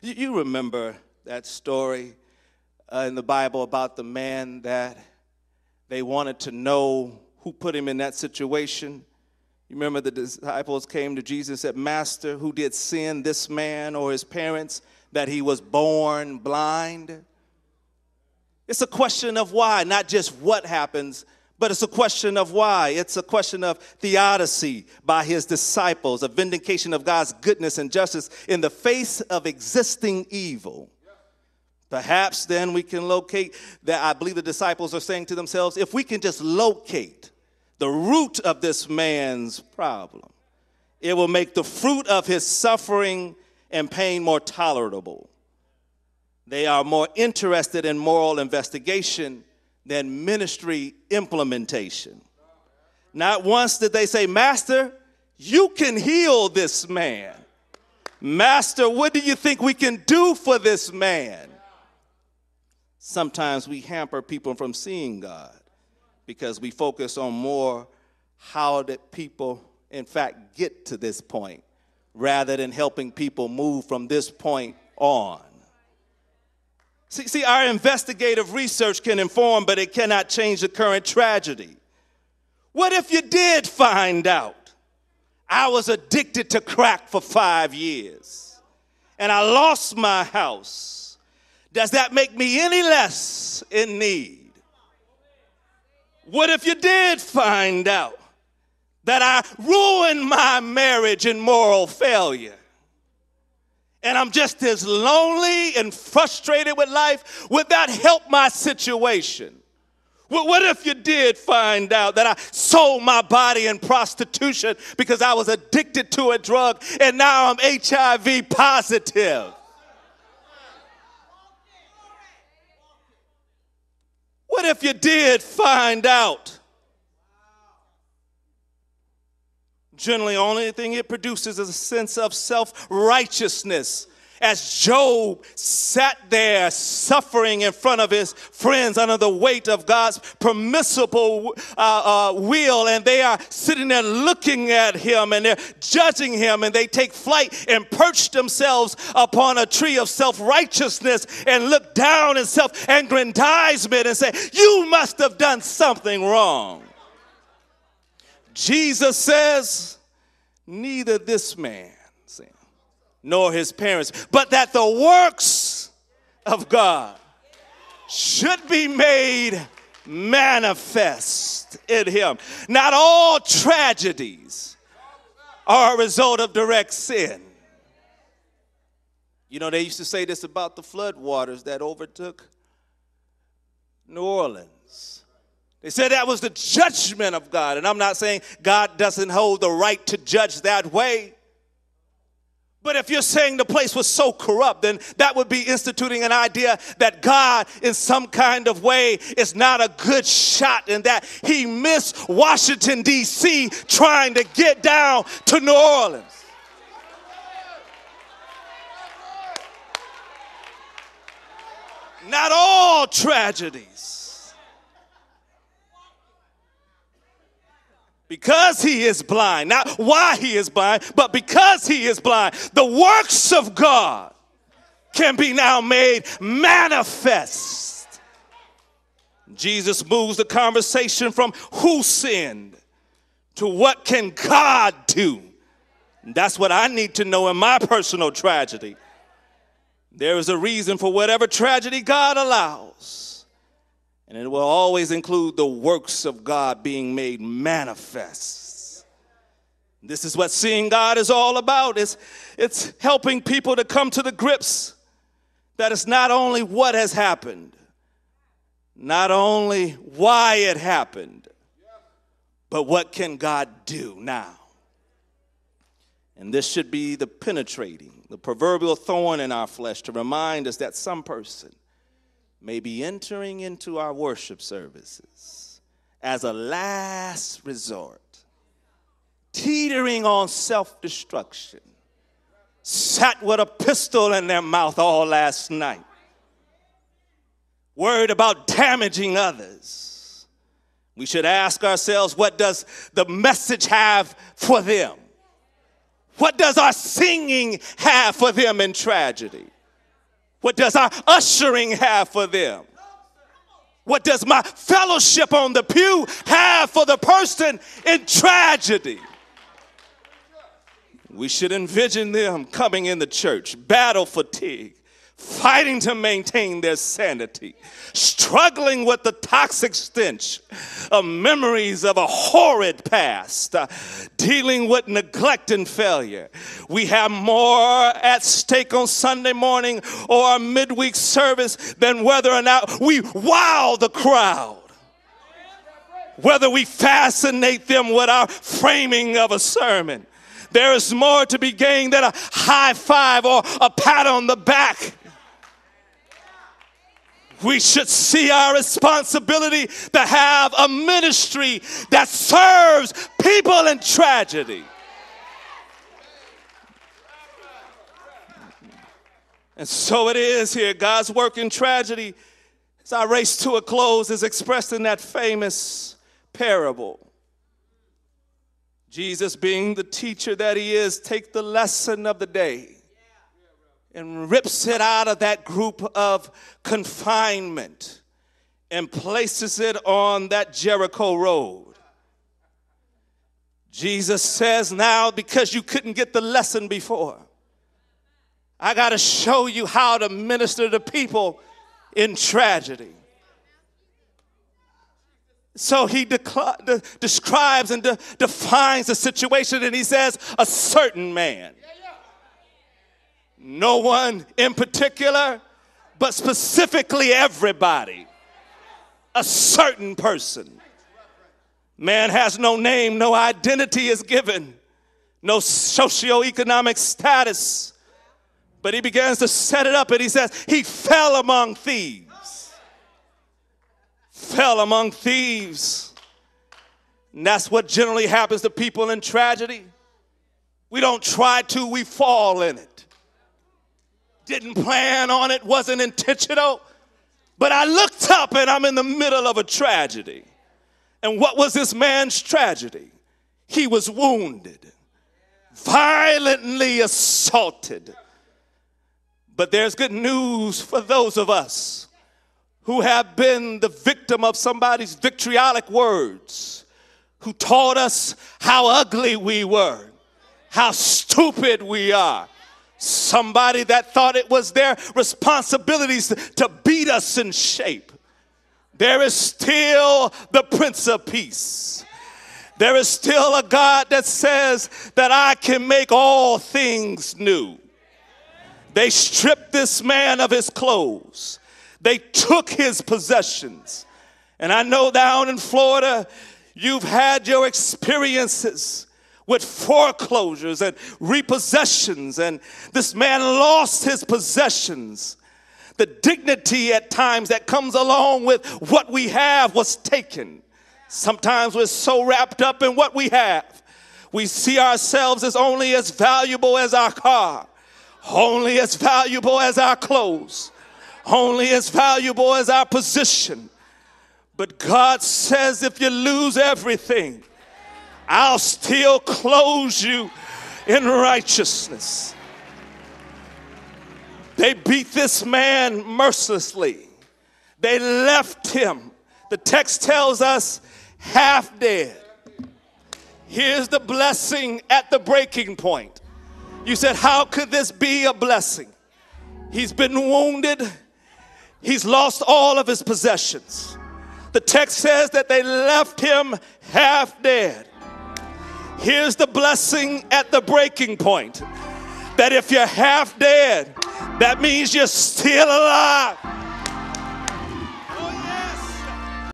You remember that story in the Bible about the man that they wanted to know who put him in that situation. You remember the disciples came to Jesus and said, Master, who did sin, this man or his parents, that he was born blind? It's a question of why, not just what happens, but it's a question of why. It's a question of theodicy by his disciples, a vindication of God's goodness and justice in the face of existing evil. Perhaps then we can locate that. I believe the disciples are saying to themselves, if we can just locate the root of this man's problem, it will make the fruit of his suffering and pain more tolerable. They are more interested in moral investigation than ministry implementation. Not once did they say, Master, you can heal this man. Master, what do you think we can do for this man? Sometimes we hamper people from seeing God because we focus on more how did people, in fact, get to this point rather than helping people move from this point on. See, our investigative research can inform, but it cannot change the current tragedy. What if you did find out I was addicted to crack for 5 years and I lost my house? Does that make me any less in need? What if you did find out that I ruined my marriage in moral failure? And I'm just as lonely and frustrated with life? Would that help my situation? What if you did find out that I sold my body in prostitution because I was addicted to a drug and now I'm HIV positive? What if you did find out? Generally, the only thing it produces is a sense of self-righteousness. As Job sat there suffering in front of his friends under the weight of God's permissible will, and they are sitting there looking at him and they're judging him, and they take flight and perch themselves upon a tree of self-righteousness and look down in self-aggrandizement and say, you must have done something wrong. Jesus says, neither this man nor his parents, but that the works of God should be made manifest in him. Not all tragedies are a result of direct sin. You know, they used to say this about the flood waters that overtook New Orleans. They said that was the judgment of God. And I'm not saying God doesn't hold the right to judge that way. But if you're saying the place was so corrupt, then that would be instituting an idea that God in some kind of way is not a good shot and that he missed Washington, D.C. trying to get down to New Orleans. Not all tragedies. Because he is blind, not why he is blind, but because he is blind, the works of God can be now made manifest. Jesus moves the conversation from who sinned to what can God do. And that's what I need to know in my personal tragedy. There is a reason for whatever tragedy God allows. And it will always include the works of God being made manifest. This is what seeing God is all about. It's helping people to come to the grips that it's not only what has happened, not only why it happened, but what can God do now? And this should be the penetrating, the proverbial thorn in our flesh to remind us that some person may be entering into our worship services as a last resort, teetering on self-destruction, sat with a pistol in their mouth all last night, worried about damaging others. We should ask ourselves, what does the message have for them? What does our singing have for them in tragedy? What does our ushering have for them? What does my fellowship on the pew have for the person in tragedy? We should envision them coming in the church, battle fatigue, fighting to maintain their sanity, struggling with the toxic stench of memories of a horrid past, dealing with neglect and failure. We have more at stake on Sunday morning or our midweek service than whether or not we wow the crowd, whether we fascinate them with our framing of a sermon. There is more to be gained than a high five or a pat on the back. We should see our responsibility to have a ministry that serves people in tragedy. And so it is here. God's work in tragedy, as I race to a close, is expressed in that famous parable. Jesus, being the teacher that he is, takes the lesson of the day and rips it out of that group of confinement and places it on that Jericho road. Jesus says, now, because you couldn't get the lesson before, I got to show you how to minister to people in tragedy. So he describes and defines the situation, and he says, a certain man. No one in particular, but specifically everybody. A certain person. Man has no name, no identity is given, no socioeconomic status. But he begins to set it up, and he says, he fell among thieves. Fell among thieves. And that's what generally happens to people in tragedy. We don't try to, we fall in it. Didn't plan on it, wasn't intentional. But I looked up and I'm in the middle of a tragedy. And what was this man's tragedy? He was wounded, violently assaulted. But there's good news for those of us who have been the victim of somebody's vitriolic words, who taught us how ugly we were, how stupid we are. Somebody that thought it was their responsibilities to beat us in shape. There is still the Prince of Peace. There is still a God that says that I can make all things new. They stripped this man of his clothes. They took his possessions. And I know down in Florida, you've had your experiences with foreclosures and repossessions, and this man lost his possessions. The dignity at times that comes along with what we have was taken. Sometimes we're so wrapped up in what we have, we see ourselves as only as valuable as our car, only as valuable as our clothes, only as valuable as our position. But God says, if you lose everything, I'll still clothe you in righteousness. They beat this man mercilessly. They left him, the text tells us, half dead. Here's the blessing at the breaking point. You said, how could this be a blessing? He's been wounded. He's lost all of his possessions. The text says that they left him half dead. Here's the blessing at the breaking point. That if you're half dead, that means you're still alive.